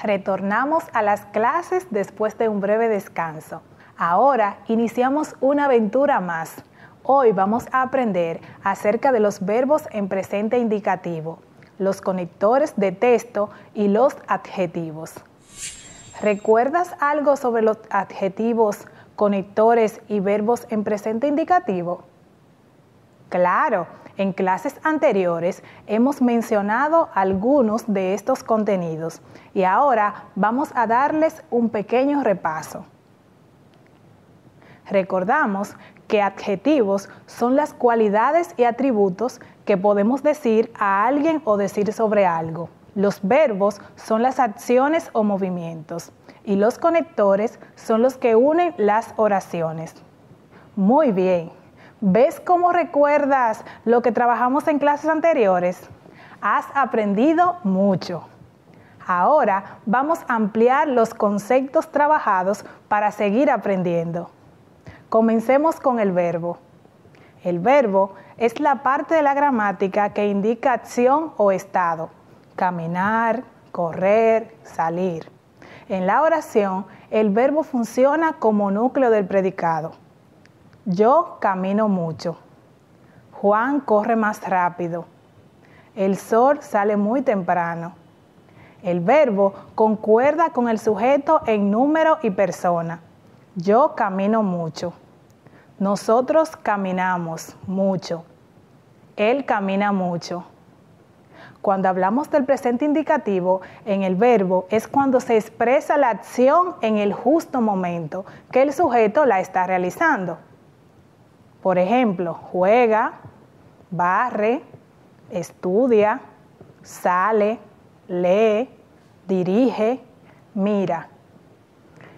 Retornamos a las clases después de un breve descanso. Ahora iniciamos una aventura más. Hoy vamos a aprender acerca de los verbos en presente indicativo, los conectores de texto y los adjetivos. ¿Recuerdas algo sobre los adjetivos, conectores y verbos en presente indicativo? Claro, en clases anteriores hemos mencionado algunos de estos contenidos y ahora vamos a darles un pequeño repaso. Recordamos que adjetivos son las cualidades y atributos que podemos decir a alguien o decir sobre algo. Los verbos son las acciones o movimientos y los conectores son los que unen las oraciones. Muy bien. ¿Ves cómo recuerdas lo que trabajamos en clases anteriores? Has aprendido mucho. Ahora vamos a ampliar los conceptos trabajados para seguir aprendiendo. Comencemos con el verbo. El verbo es la parte de la gramática que indica acción o estado. Caminar, correr, salir. En la oración, el verbo funciona como núcleo del predicado. Yo camino mucho. Juan corre más rápido. El sol sale muy temprano. El verbo concuerda con el sujeto en número y persona. Yo camino mucho. Nosotros caminamos mucho. Él camina mucho. Cuando hablamos del presente indicativo, en el verbo es cuando se expresa la acción en el justo momento que el sujeto la está realizando. Por ejemplo, juega, barre, estudia, sale, lee, dirige, mira.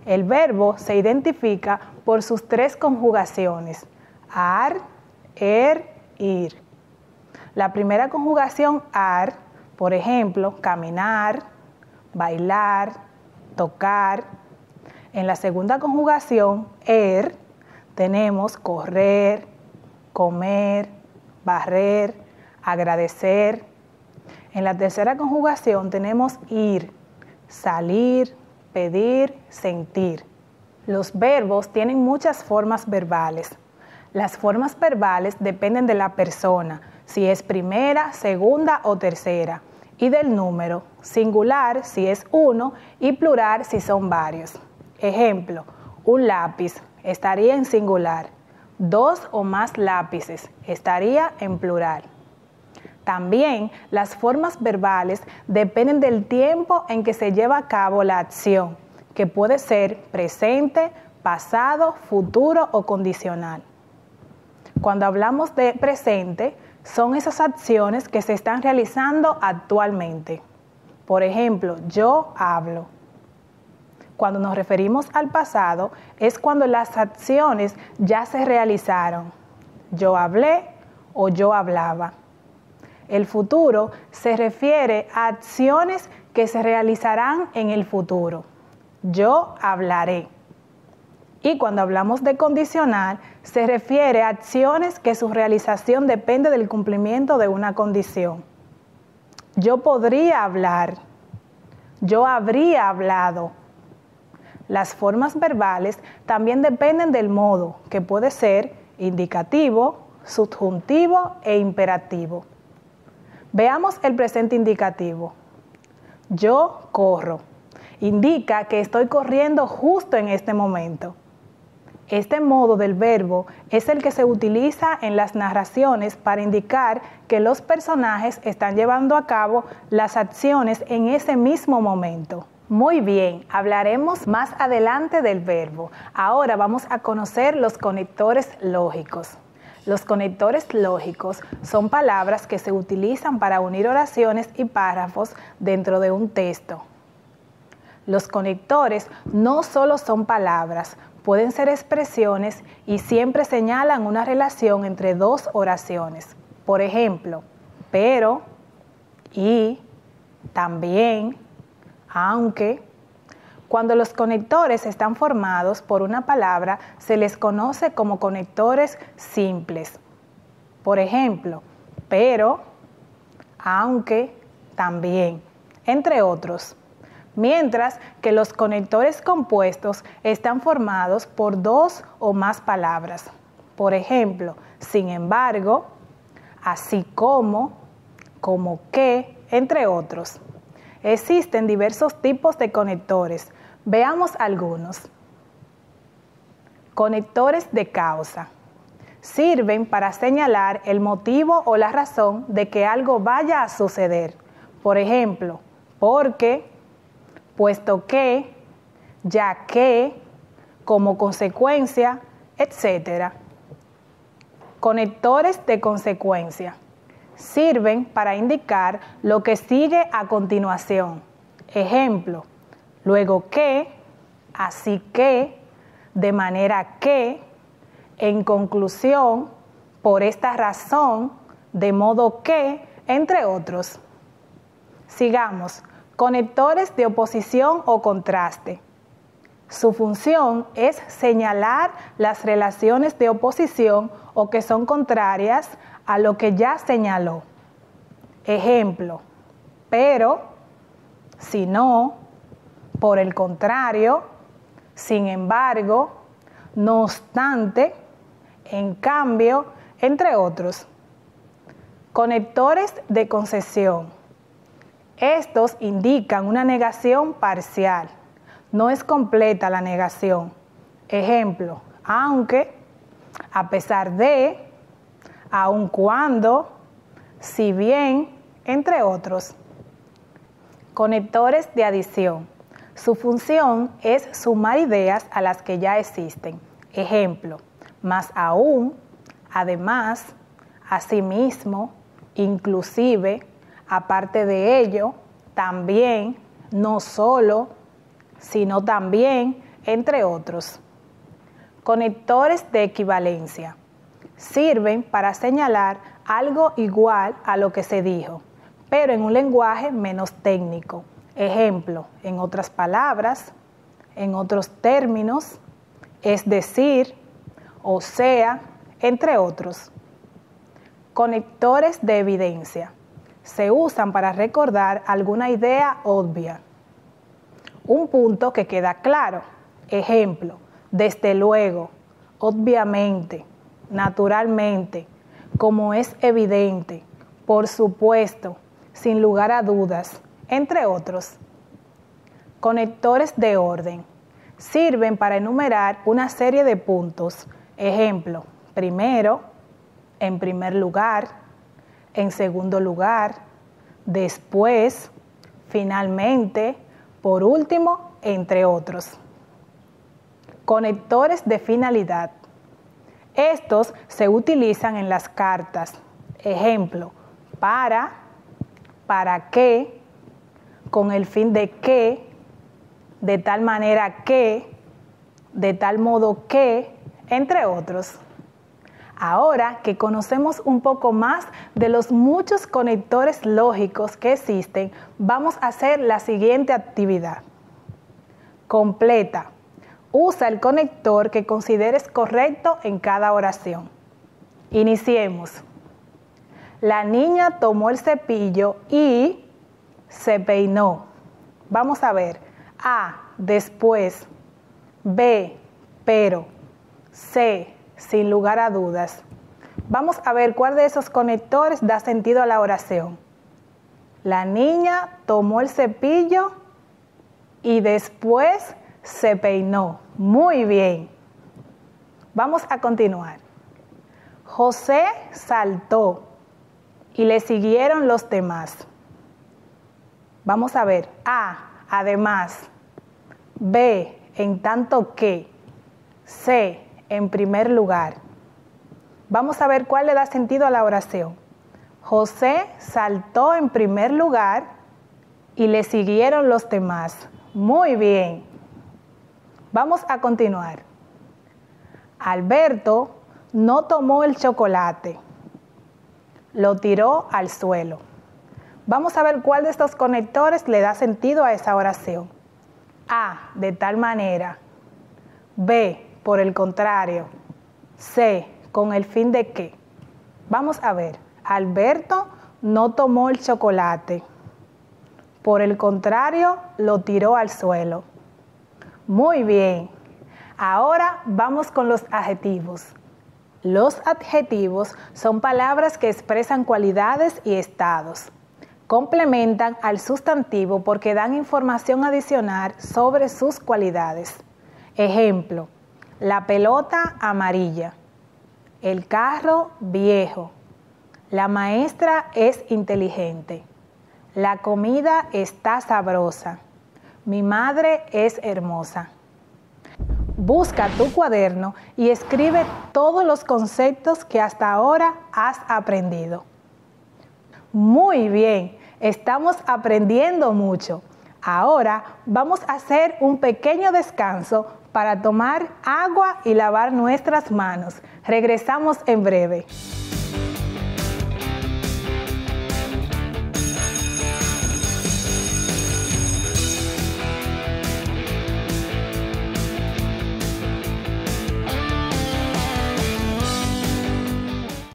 El verbo se identifica por sus tres conjugaciones, ar, ir. La primera conjugación ar, por ejemplo, caminar, bailar, tocar. En la segunda conjugación tenemos correr, comer, barrer, agradecer. En la tercera conjugación tenemos ir, salir, pedir, sentir. Los verbos tienen muchas formas verbales. Las formas verbales dependen de la persona, si es primera, segunda o tercera, y del número, singular si es uno y plural si son varios. Ejemplo, un lápiz estaría en singular, 2 o más lápices estaría en plural. También las formas verbales dependen del tiempo en que se lleva a cabo la acción, que puede ser presente, pasado, futuro o condicional. Cuando hablamos de presente, son esas acciones que se están realizando actualmente. Por ejemplo, yo hablo. Cuando nos referimos al pasado, es cuando las acciones ya se realizaron. Yo hablé o yo hablaba. El futuro se refiere a acciones que se realizarán en el futuro. Yo hablaré. Y cuando hablamos de condicional, se refiere a acciones que su realización depende del cumplimiento de una condición. Yo podría hablar. Yo habría hablado. Las formas verbales también dependen del modo, que puede ser indicativo, subjuntivo e imperativo. Veamos el presente indicativo. Yo corro. Indica que estoy corriendo justo en este momento. Este modo del verbo es el que se utiliza en las narraciones para indicar que los personajes están llevando a cabo las acciones en ese mismo momento. Muy bien, hablaremos más adelante del verbo. Ahora vamos a conocer los conectores lógicos. Los conectores lógicos son palabras que se utilizan para unir oraciones y párrafos dentro de un texto. Los conectores no solo son palabras, pueden ser expresiones y siempre señalan una relación entre dos oraciones. Por ejemplo, pero, y, también, aunque. Cuando los conectores están formados por una palabra, se les conoce como conectores simples. Por ejemplo, pero, aunque, también, entre otros. mientras que los conectores compuestos están formados por dos o más palabras. Por ejemplo, sin embargo, así como que, entre otros. Existen diversos tipos de conectores. Veamos algunos. Conectores de causa. Sirven para señalar el motivo o la razón de que algo vaya a suceder. Por ejemplo, porque, puesto que, ya que, como consecuencia, etc. Conectores de consecuencia. Sirven para indicar lo que sigue a continuación. Ejemplo, luego que, así que, de manera que, en conclusión, por esta razón, de modo que, entre otros. Sigamos. Conectores de oposición o contraste. Su función es señalar las relaciones de oposición o que son contrarias a lo que ya señaló. Ejemplo, pero, si no, por el contrario, sin embargo, no obstante, en cambio, entre otros. Conectores de concesión. Estos indican una negación parcial. No es completa la negación. Ejemplo, aunque, a pesar de, aun cuando, si bien, entre otros. Conectores de adición. Su función es sumar ideas a las que ya existen. Ejemplo, más aún, además, asimismo, inclusive, aparte de ello, también, no solo, sino también, entre otros. Conectores de equivalencia. Sirven para señalar algo igual a lo que se dijo, pero en un lenguaje menos técnico. Ejemplo, en otras palabras, en otros términos, es decir, o sea, entre otros. Conectores de evidencia. Se usan para recordar alguna idea obvia. Un punto que queda claro. Ejemplo, desde luego, obviamente, naturalmente, como es evidente, por supuesto, sin lugar a dudas, entre otros. Conectores de orden. Sirven para enumerar una serie de puntos. Ejemplo, primero, en primer lugar, en segundo lugar, después, finalmente, por último, entre otros. Conectores de finalidad. Estos se utilizan en las cartas. Ejemplo, para qué, con el fin de que, de tal manera que, de tal modo que, entre otros. Ahora que conocemos un poco más de los muchos conectores lógicos que existen, vamos a hacer la siguiente actividad. Completa. Usa el conector que consideres correcto en cada oración. Iniciemos. La niña tomó el cepillo y se peinó. Vamos a ver. A, después. B, pero. C, sin lugar a dudas. Vamos a ver cuál de esos conectores da sentido a la oración. La niña tomó el cepillo y después se peinó. Muy bien. Vamos a continuar. José saltó y le siguieron los demás. Vamos a ver. A, además. B, en tanto que. C, en primer lugar. Vamos a ver cuál le da sentido a la oración. José saltó en primer lugar y le siguieron los demás. Muy bien. Vamos a continuar. Alberto no tomó el chocolate. Lo tiró al suelo. Vamos a ver cuál de estos conectores le da sentido a esa oración. A, de tal manera. B, por el contrario. C, con el fin de que. Vamos a ver. Alberto no tomó el chocolate. Por el contrario, lo tiró al suelo. Muy bien. Ahora vamos con los adjetivos. Los adjetivos son palabras que expresan cualidades y estados. Complementan al sustantivo porque dan información adicional sobre sus cualidades. Ejemplo, la pelota amarilla, el carro viejo, la maestra es inteligente, la comida está sabrosa, mi madre es hermosa. Busca tu cuaderno y escribe todos los conceptos que hasta ahora has aprendido. Muy bien, estamos aprendiendo mucho. Ahora vamos a hacer un pequeño descanso para tomar agua y lavar nuestras manos. Regresamos en breve.